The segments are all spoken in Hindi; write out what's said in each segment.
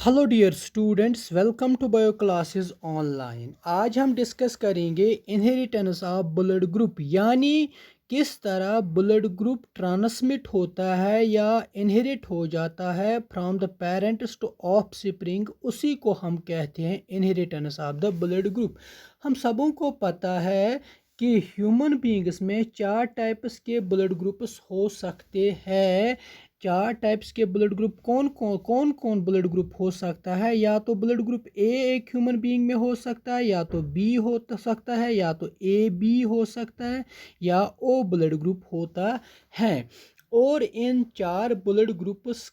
Hello dear students, welcome to bio classes online. आज हम डिस्कस करेंगे इनहेरिटेंस ऑफ ब्लड ग्रुप, यानी किस तरह ब्लड ग्रुप ट्रांसमिट होता है या इनहेरिट हो जाता है from the parents to offspring. उसी को हम कहते हैं inheritance of the blood group. हम सबों को पता है कि ह्यूमन बींग्स में चार टाइप्स के ब्लड ग्रुप्स हो सकते हैं। चार टाइप्स के ब्लड ग्रुप कौन कौन ब्लड ग्रुप हो सकता है? या तो ब्लड ग्रुप ए एक ह्यूमन बीइंग में हो सकता है, या तो बी हो सकता है, या तो ए बी हो सकता है, या ओ ब्लड ग्रुप होता है। और इन चार ब्लड ग्रुप्स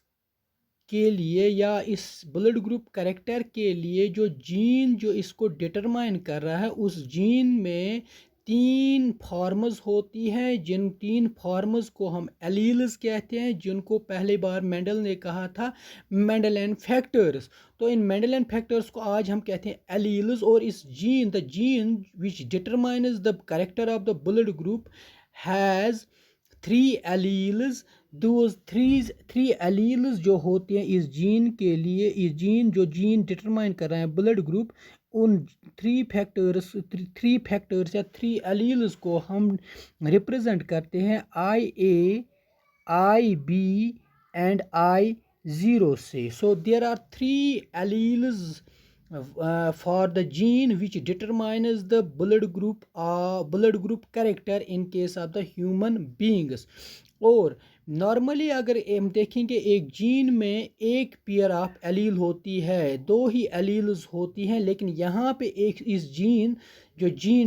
के लिए या इस ब्लड ग्रुप करेक्टर के लिए जो जीन जो इसको डिटरमाइन कर रहा है, उस जीन में तीन फॉर्म्स होती हैं। जिन तीन फॉर्म्स को हम एलील्स कहते हैं, जिनको पहले बार मेंडल ने कहा था मेंडेलियन फैक्टर्स। तो इन मेंडेलियन फैक्टर्स को आज हम कहते हैं एलील्स। और इस the gene which determines the character of the blood group has three alleles. Those three alleles जो होते हैं इस जीन के लिए, इस जीन डिटरमाइन कर रहे हैं ब्लड ग्रुप, उन थ्री फैक्टर्स या थ्री एलील्स को हम रिप्रेजेंट करते हैं IA, IB एंड I0 से। So there are three alleles for the gene which determines the blood group character in case of the human beings। और नॉर्मली अगर हम देखेंगे, एक जीन में एक पेयर ऑफ एलील होती है, दो ही एलील्स होती हैं। लेकिन यहाँ पे एक इस जीन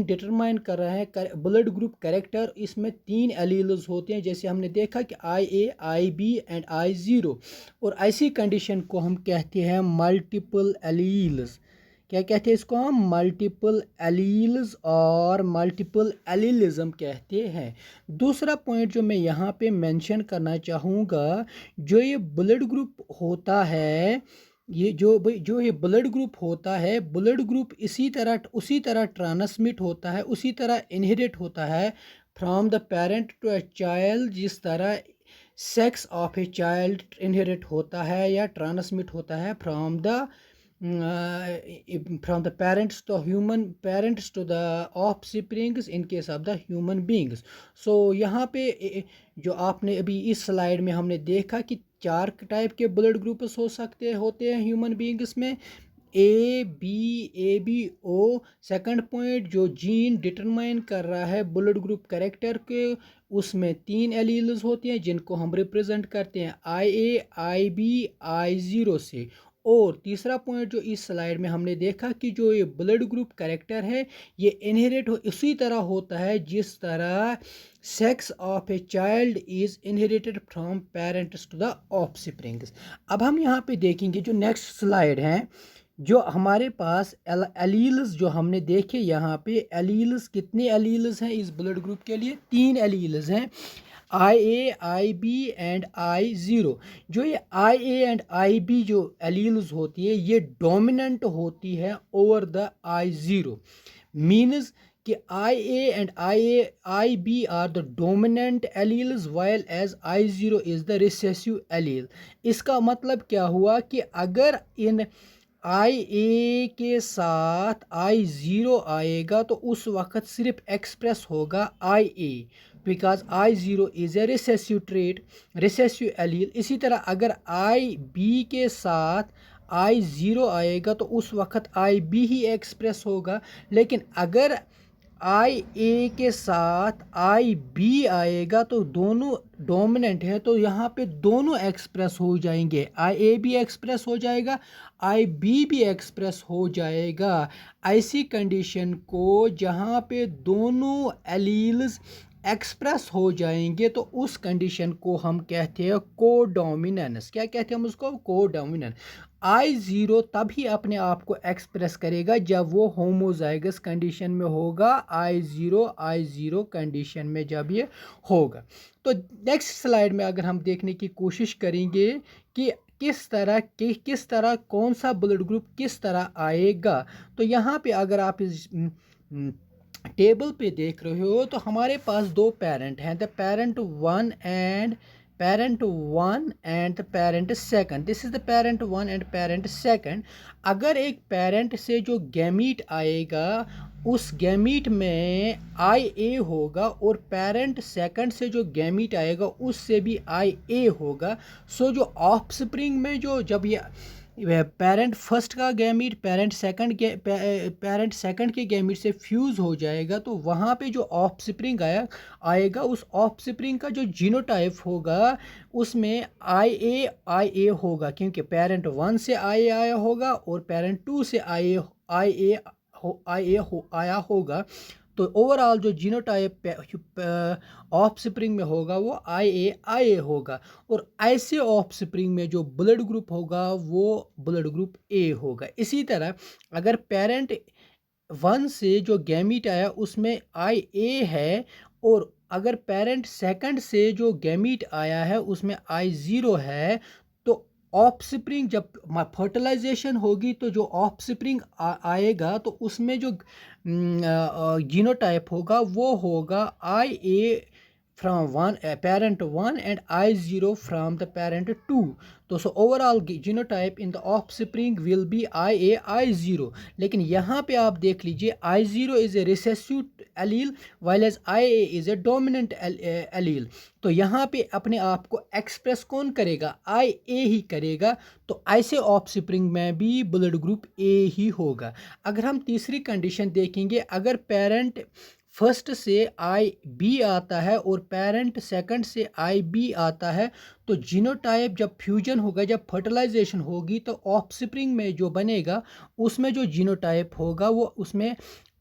डिटरमाइन कर रहा है ब्लड ग्रुप कैरेक्टर, इसमें तीन एलील्स होते हैं। जैसे हमने देखा कि IA, IB एंड I0। और ऐसी कंडीशन को हम कहते हैं मल्टीपल एलील्स। क्या कहते हैं इसको? हम मल्टीपल एलील्स और मल्टीपल एलीलिज्म कहते हैं। दूसरा पॉइंट जो मैं यहाँ पे मेंशन करना चाहूँगा, जो ये ब्लड ग्रुप होता है, ये ब्लड ग्रुप होता है, ब्लड ग्रुप उसी तरह ट्रांसमिट होता है, उसी तरह इनहेरिट होता है from the parent to a child. जिस तरह sex of a child inherit होता है या ट्रांसमिट होता है from the parents to the offsprings in case of the human beings। सो यहाँ पे जो आपने अभी इस स्लाइड में हमने देखा कि चार टाइप के ब्लड ग्रुप्स होते हैं ह्यूमन बींग्स में, A B O। Second point, जो जीन डिटरमाइन कर रहा है ब्लड ग्रुप कैरेक्टर के, उसमें तीन एलील्स होती हैं जिनको हम रिप्रेजेंट करते हैं IA, IB, I0 से। और तीसरा पॉइंट जो इस स्लाइड में हमने देखा कि जो ये ब्लड ग्रुप कैरेक्टर है, ये इनहेरिट उसी तरह होता है जिस तरह sex of a child is inherited from parents to the offsprings. अब हम यहाँ पे देखेंगे जो नेक्स्ट स्लाइड है, जो हमारे पास एलील्स जो हमने देखे, यहाँ पे एलील्स कितने एलील्स हैं इस ब्लड ग्रुप के लिए? तीन एलील्स हैं, IA, IB एंड I0। जो ये IA एंड IB जो एलील्स होती है, ये डोमिनेंट होती है ओवर द I0। मीन्स कि IA and IB are the dominant alleles while as I0 is the recessive allele. इसका मतलब क्या हुआ कि अगर इन IA के साथ I0 आएगा तो उस वक्त सिर्फ एक्सप्रेस होगा IA, because I0 is a recessive allele. इसी तरह अगर IB के साथ I0 आएगा तो उस वक्त IB ही एक्सप्रेस होगा। लेकिन अगर IA के साथ IB आएगा तो दोनों डोमिनेंट है, तो यहाँ पे दोनों एक्सप्रेस हो जाएंगे, IA भी एक्सप्रेस हो जाएगा, IB भी एक्सप्रेस हो जाएगा। ऐसी कंडीशन को जहाँ पे दोनों एलील्स एक्सप्रेस हो जाएंगे तो उस कंडीशन को हम कहते हैं कोडोमिनेंस। क्या कहते हैं हम उसको? कोडोमिनेंस। I0 तभी अपने आप को एक्सप्रेस करेगा जब वो होमोजाइगस कंडीशन में होगा, I0 कंडीशन में जब ये होगा। तो नेक्स्ट स्लाइड में अगर हम देखने की कोशिश करेंगे कि किस तरह कौन सा ब्लड ग्रुप किस तरह आएगा, तो यहाँ पे अगर आप इस टेबल पे देख रहे हो तो हमारे पास दो पेरेंट हैं, the parent 1 and parent 1 and the parent second. This is the parent 1 and parent second. अगर एक parent से जो गैमीट आएगा उस गैमीट में आई ए होगा और पेरेंट सेकंड से जो गैमीट आएगा उससे भी आई ए होगा। सो जो ऑफस्प्रिंग में जो जब ये पेरेंट फर्स्ट का गैमीट पेरेंट सेकंड के गैमीट से फ्यूज़ हो जाएगा तो वहाँ पे जो ऑफस्प्रिंग आएगा उस ऑफस्प्रिंग का जो जीनोटाइप होगा उसमें आई ए होगा, क्योंकि पेरेंट 1 से आई ए आया होगा और पेरेंट 2 से आई ए आया होगा। तो ओवरऑल जो जीनोटाइप ऑफस्प्रिंग में होगा वो आई ए होगा, और ऐसे ऑफस्प्रिंग में जो ब्लड ग्रुप होगा वो ब्लड ग्रुप ए होगा। इसी तरह अगर पेरेंट 1 से जो गैमीट आया उसमें आई ए है और अगर पेरेंट सेकंड से जो गैमीट आया है उसमें आई ज़ीरो है, तो ऑफस्प्रिंग जब फर्टिलाइजेशन होगी तो जो ऑफस्प्रिंग आएगा तो उसमें जो जीनोटाइप होगा वो होगा आई ए from one parent 1 and I0 from the parent 2. So overall genotype in the offspring will be IA I0. लेकिन यहाँ पे आप देख लीजिए I0 is a recessive allele while as IA is a dominant allele. तो यहाँ पे अपने आप को एक्सप्रेस कौन करेगा? IA ही करेगा। तो ऐसे ऑफस्प्रिंग में भी ब्लड ग्रुप A ही होगा। अगर हम तीसरी कंडीशन देखेंगे, अगर पेरेंट फर्स्ट से आई बी आता है और पेरेंट सेकंड से आई बी आता है तो जीनोटाइप जब फ्यूजन होगा, जब फर्टिलाइजेशन होगी तो ऑफस्प्रिंग में जो बनेगा उसमें जो जीनोटाइप होगा वो उसमें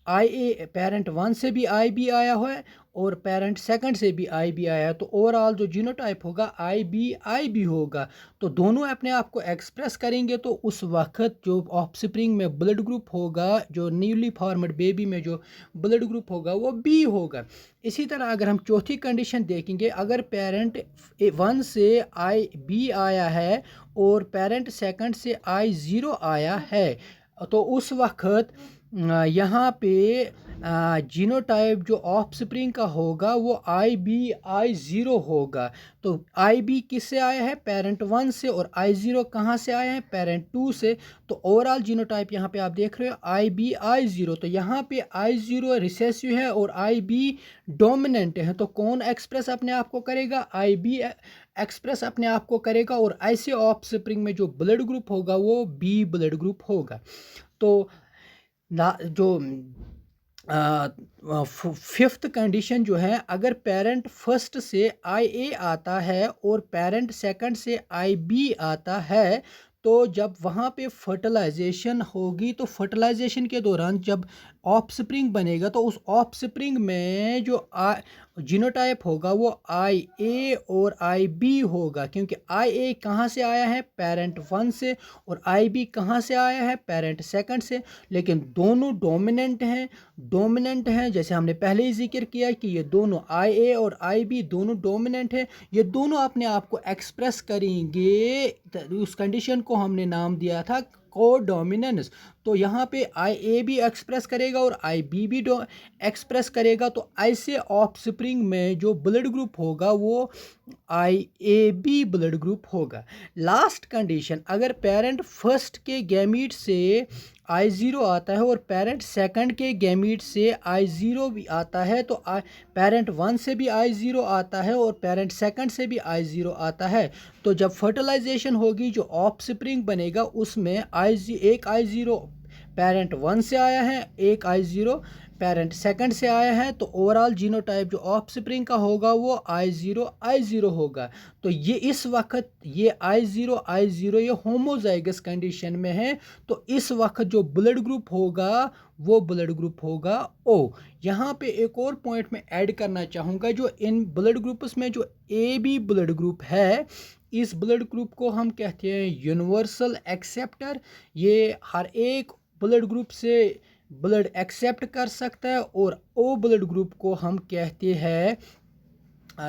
आई ए पेरेंट 1 से भी आई बी आया हुआ है और पेरेंट सेकंड से भी आई बी आया है, तो ओवरऑल जो जीनोटाइप होगा आई बी होगा। तो दोनों अपने आप को एक्सप्रेस करेंगे तो उस वक्त जो ऑफस्प्रिंग में ब्लड ग्रुप होगा, जो न्यूली फॉर्मड बेबी में जो ब्लड ग्रुप होगा वो बी होगा। इसी तरह अगर हम चौथी कंडीशन देखेंगे, अगर पेरेंट 1 से आई बी आया है और पेरेंट सेकंड से आई ज़ीरो आया है तो उस वक्त यहाँ पे जीनोटाइप जो ऑफस्प्रिंग का होगा वो आई ज़ीरो होगा। तो आई बी किससे आया है? पेरेंट 1 से, और आई ज़ीरो कहाँ से आया है? पेरेंट 2 से। तो ओवरऑल जीनोटाइप यहाँ पे आप देख रहे हो आई ज़ीरो। तो यहाँ पे आई ज़ीरो रिसेसिव है और आई बी डोमिनेंट है, तो कौन एक्सप्रेस अपने आप को करेगा? आई बी एक्सप्रेस अपने आप को करेगा, और ऐसे ऑफस्प्रिंग में जो ब्लड ग्रुप होगा वो बी ब्लड ग्रुप होगा। तो जो फिफ्थ कंडीशन जो है, अगर पेरेंट फर्स्ट से आई ए आता है और पेरेंट सेकंड से आई बी आता है तो जब वहाँ पे फर्टिलाइजेशन होगी तो फर्टिलाइजेशन के दौरान जब ऑफस्प्रिंग बनेगा तो उस ऑफस्प्रिंग में जो जीनोटाइप होगा वो आई ए और आई बी होगा, क्योंकि आई ए कहाँ से आया है? पेरेंट 1 से, और आई बी कहाँ से आया है? पेरेंट सेकंड से। लेकिन दोनों डोमिनेंट हैं, जैसे हमने पहले ही जिक्र किया कि ये दोनों आई ए और आई बी दोनों डोमिनेंट हैं। ये दोनों अपने आप को एक्सप्रेस करेंगे, उस कंडीशन को हमने नाम दिया था कोडोमिनेंस। तो यहाँ पे आई ए भी एक्सप्रेस करेगा और आई बी भी एक्सप्रेस करेगा। तो ऐसे ऑफस्प्रिंग में जो ब्लड ग्रुप होगा वो आई ए बी ब्लड ग्रुप होगा। लास्ट कंडीशन, अगर पेरेंट फर्स्ट के गैमीट से आई ज़ीरो आता है और पेरेंट सेकंड के गैमीट से आई ज़ीरो भी आता है तो पेरेंट 1 से भी आई ज़ीरो आता है और पेरेंट सेकंड से भी आई ज़ीरो आता है। तो जब फर्टिलाइजेशन होगी जो ऑफस्प्रिंग बनेगा उसमें एक आई ज़ीरो पेरेंट 1 से आया है, एक आई ज़ीरो पेरेंट सेकंड से आया है, तो ओवरऑल जीनोटाइप जो ऑफस्प्रिंग का होगा वो आई ज़ीरो होगा। तो ये इस वक्त ये आई ज़ीरो ये होमोजाइगस कंडीशन में है, तो इस वक्त जो ब्लड ग्रुप होगा वो ब्लड ग्रुप होगा ओ। यहाँ पे एक और पॉइंट में ऐड करना चाहूँगा, जो इन ब्लड ग्रुप्स में जो ए बी ब्लड ग्रुप है इस ब्लड ग्रुप को हम कहते हैं यूनिवर्सल एक्सेप्टर। ये हर एक ब्लड ग्रुप से ब्लड एक्सेप्ट कर सकता है, और ओ ब्लड ग्रुप को हम कहते हैं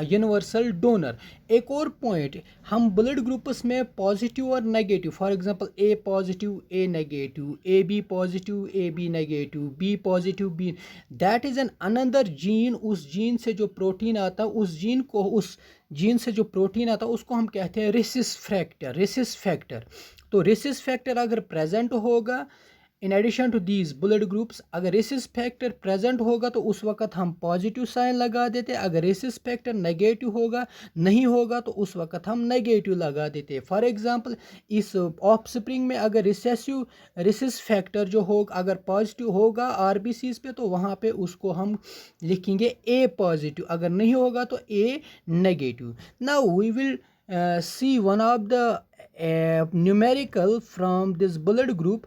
यूनिवर्सल डोनर। एक और पॉइंट, हम ब्लड ग्रुप्स में पॉजिटिव और negative, for example A positive A negative, A B positive A B negative, B positive B, that is an another gene. उस जीन से जो प्रोटीन आता है उस जीन को, उस जीन से जो प्रोटीन आता है उसको हम कहते हैं रेसिस फैक्टर। तो रेसिस फैक्टर अगर प्रेजेंट होगा in addition to these blood groups, अगर रेसिस फैक्टर प्रेजेंट होगा तो उस वक्त हम पॉजिटिव साइन लगा देते, अगर रेसिस फैक्टर नेगेटिव होगा नहीं होगा तो उस वक्त हम नेगेटिव लगा देते। फॉर एग्जांपल इस ऑफस्प्रिंग में अगर रेसिस फैक्टर जो होगा अगर पॉजिटिव होगा आरबीसीज पे तो वहाँ पे उसको हम लिखेंगे ए पॉजिटिव, अगर नहीं होगा तो A negative. Now we will see one of the numerical from this blood group।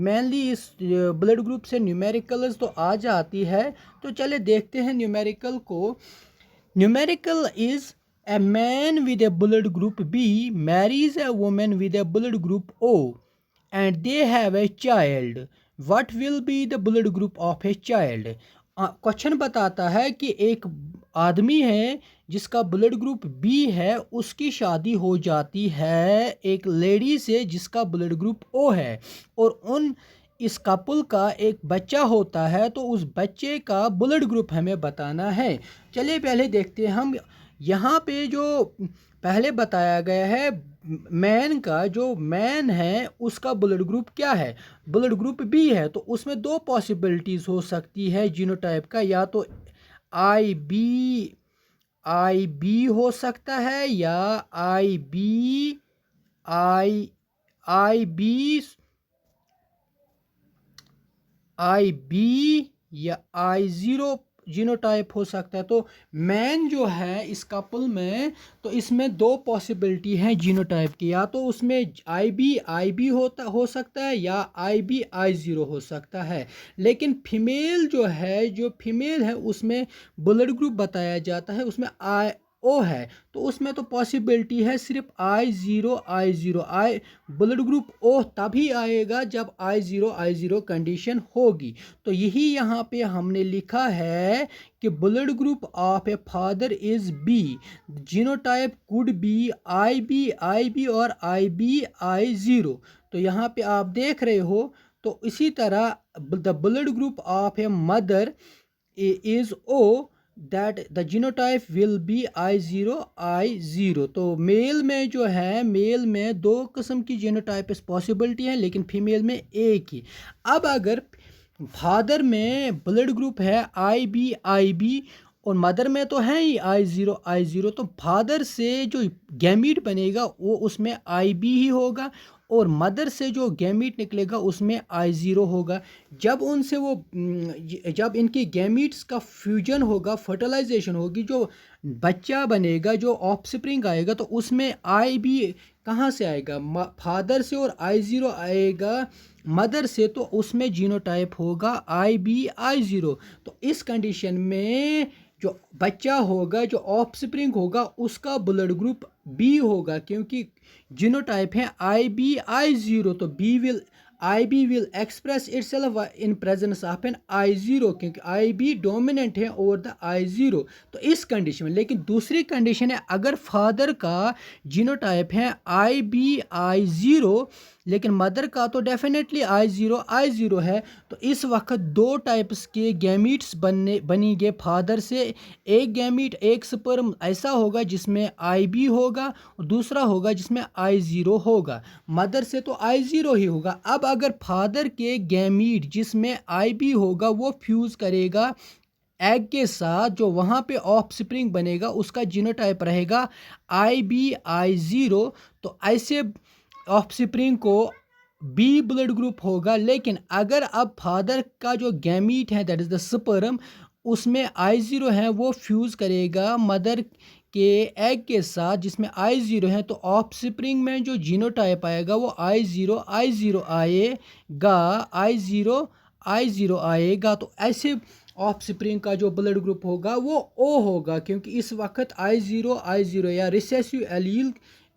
mainly इस ब्लड ग्रुप से न्यूमेरिकल्स तो आ जाती है, तो चले देखते हैं न्यूमेरिकल को। Numerical is a man with a blood group B marries a woman with a blood group O and they have a child। what will be the blood group of a child? Question बताता है कि एक आदमी है जिसका ब्लड ग्रुप बी है, उसकी शादी हो जाती है एक लेडी से जिसका ब्लड ग्रुप ओ है, और इस कपल का एक बच्चा होता है, तो उस बच्चे का ब्लड ग्रुप हमें बताना है। चलिए पहले देखते हैं हम यहाँ पे जो पहले बताया गया है मैन का, जो मैन है उसका ब्लड ग्रुप क्या है, ब्लड ग्रुप बी है, तो उसमें दो पॉसिबिलिटीज हो सकती है जीनोटाइप का, या तो आई बी हो सकता है या आई बी या आई जीरो जीनोटाइप हो सकता है। तो मैन जो है इस कपल में, तो इसमें दो पॉसिबिलिटी हैं जीनोटाइप की, या तो उसमें आई बी हो सकता है या आई जीरो हो सकता है। लेकिन फीमेल जो फीमेल है उसमें ब्लड ग्रुप बताया जाता है उसमें आई ओ है, तो उसमें तो पॉसिबिलिटी है सिर्फ आई जीरो आई ब्लड ग्रुप ओ तभी आएगा जब आई जीरो कंडीशन होगी। तो यही यहाँ पे हमने लिखा है कि blood group of a father is B, genotype could be I B और आई जीरो। तो यहाँ पे आप देख रहे हो, तो इसी तरह the blood group of a mother is O, that the genotype will be I zero. तो मेल में जो है, मेल में दो किस्म की जीनोटाइप पॉसिबिलिटी है लेकिन फीमेल में एक ही। अब अगर फादर में ब्लड ग्रुप है आई बी और मदर में तो है ही आई जीरो, तो फादर से जो गैमीट बनेगा वो उसमें आई बी ही होगा और मदर से जो गैमीट निकलेगा उसमें आई जीरो होगा। जब उनसे जब इनके गैमीट्स का फ्यूजन होगा, फर्टिलाइजेशन होगी, जो बच्चा बनेगा, जो ऑफस्प्रिंग आएगा, तो उसमें आई बी कहाँ से आएगा, फादर से, और आई जीरो आएगा मदर से, तो उसमें जीनोटाइप होगा आई जीरो। तो इस कंडीशन में जो बच्चा होगा, जो ऑफस्प्रिंग होगा, उसका ब्लड ग्रुप बी होगा, क्योंकि जीनोटाइप है आई जीरो, तो I B will express itself in presence of an I zero, क्योंकि आई बी डोमिनेंट है ओवर द आई जीरो। तो इस कंडीशन में, लेकिन दूसरी कंडीशन है अगर फादर का जीनोटाइप है आई जीरो लेकिन मदर का तो डेफिनेटली आई जीरो है, तो इस वक्त दो टाइप्स के गैमीट्स बनेंगे फादर से। एक गैमीट, एक स्पर्म ऐसा होगा जिसमें आई बी होगा और दूसरा होगा जिसमें आई जीरो होगा। मदर से तो आई जीरो ही होगा। अब अगर फादर के गैमीट जिसमें आई बी होगा वो फ्यूज़ करेगा एग के साथ, जो वहाँ पे ऑफस्प्रिंग बनेगा उसका जीनोटाइप रहेगा आई जीरो, तो ऐसे ऑफस्प्रिंग को बी ब्लड ग्रुप होगा। लेकिन अगर अब फादर का जो गैमीट है दैट इज़ द स्पर्म, उसमें आई जीरो है, वो फ्यूज़ करेगा मदर के एग के साथ जिसमें आई जीरो है, तो ऑफस्प्रिंग में जो जीनोटाइप आएगा वो आई जीरो आएगा, आई जीरो आएगा। तो ऐसे ऑफस्प्रिंग का जो ब्लड ग्रुप होगा वो ओ होगा, क्योंकि इस वक्त आई जीरो या रिसेसिव एलील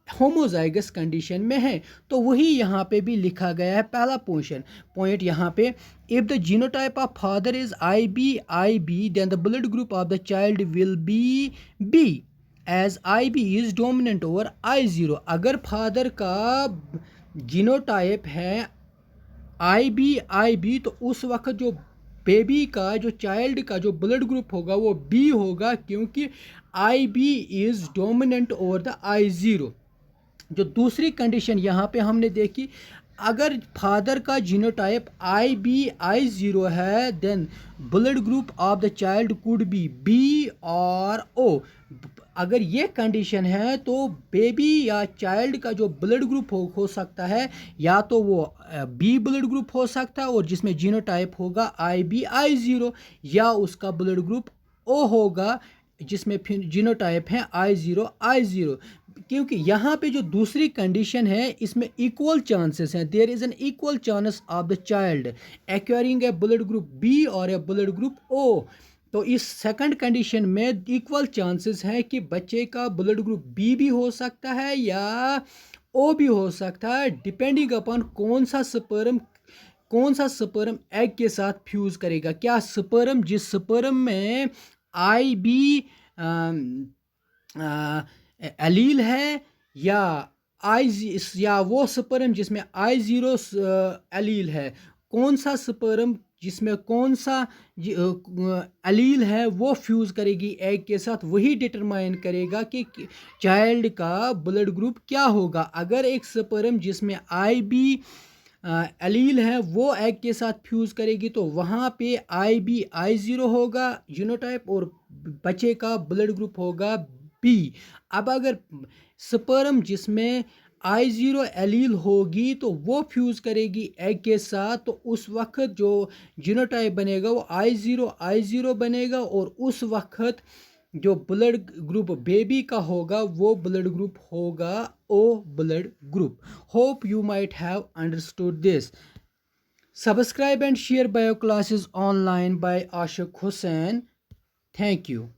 होमोजाइगस कंडीशन में है। तो वही यहाँ पे भी लिखा गया है। पहला पॉइंट यहाँ पे, if the genotype of father is I B then the blood group of the child will be B as I B is dominant over I zero. अगर फादर का जीनोटाइप है आई बी तो उस वक्त जो बेबी का जो चाइल्ड का जो ब्लड ग्रुप होगा वो बी होगा, क्योंकि I B is dominant over the I zero. जो दूसरी कंडीशन यहाँ पे हमने देखी, अगर फादर का genotype I B I zero है, then blood group of the child could be B और ओ। अगर ये कंडीशन है तो बेबी या चाइल्ड का जो ब्लड ग्रुप हो सकता है, या तो वो बी ब्लड ग्रुप हो सकता है और जिसमें जीनोटाइप होगा आई बी आई ज़ीरो, या उसका ब्लड ग्रुप ओ होगा जिसमें फिर जीनोटाइप है आई ज़ीरो आई ज़ीरो। क्योंकि यहाँ पे जो दूसरी कंडीशन है इसमें इक्वल चांसेस हैं, there is an equal chance of the child acquiring a blood group B और ए ब्लड ग्रुप ओ। तो इस सेकंड कंडीशन में इक्वल चांसेस हैं कि बच्चे का ब्लड ग्रुप बी भी हो सकता है या ओ भी हो सकता है, डिपेंडिंग अपॉन कौन सा स्पर्म एग के साथ फ्यूज करेगा। क्या स्पर्म, जिस स्पर्म में आई बी एलील है, या या वो स्पर्म जिसमें आई ज़ीरो एलील है, कौन सा स्पर्म जिसमें कौन सा एलील है वो फ्यूज़ करेगी एग के साथ, वही डिटरमाइन करेगा कि चाइल्ड का ब्लड ग्रुप क्या होगा। अगर एक स्पर्म जिसमें आई बी एलील है वो एग के साथ फ्यूज़ करेगी तो वहाँ पे आई बी आई ज़ीरो होगा जीनोटाइप और बच्चे का ब्लड ग्रुप होगा बी। अब अगर स्पर्म जिसमें आई ज़ीरो एलील होगी तो वो फ्यूज़ करेगी एग के साथ, तो उस वक्त जो जीनोटाइप बनेगा वो आई ज़ीरो बनेगा, और उस वक्त जो ब्लड ग्रुप बेबी का होगा वो ब्लड ग्रुप होगा O blood group. Hope you might have understood this. Subscribe and share bio classes online by Ashik Hussain. Thank you.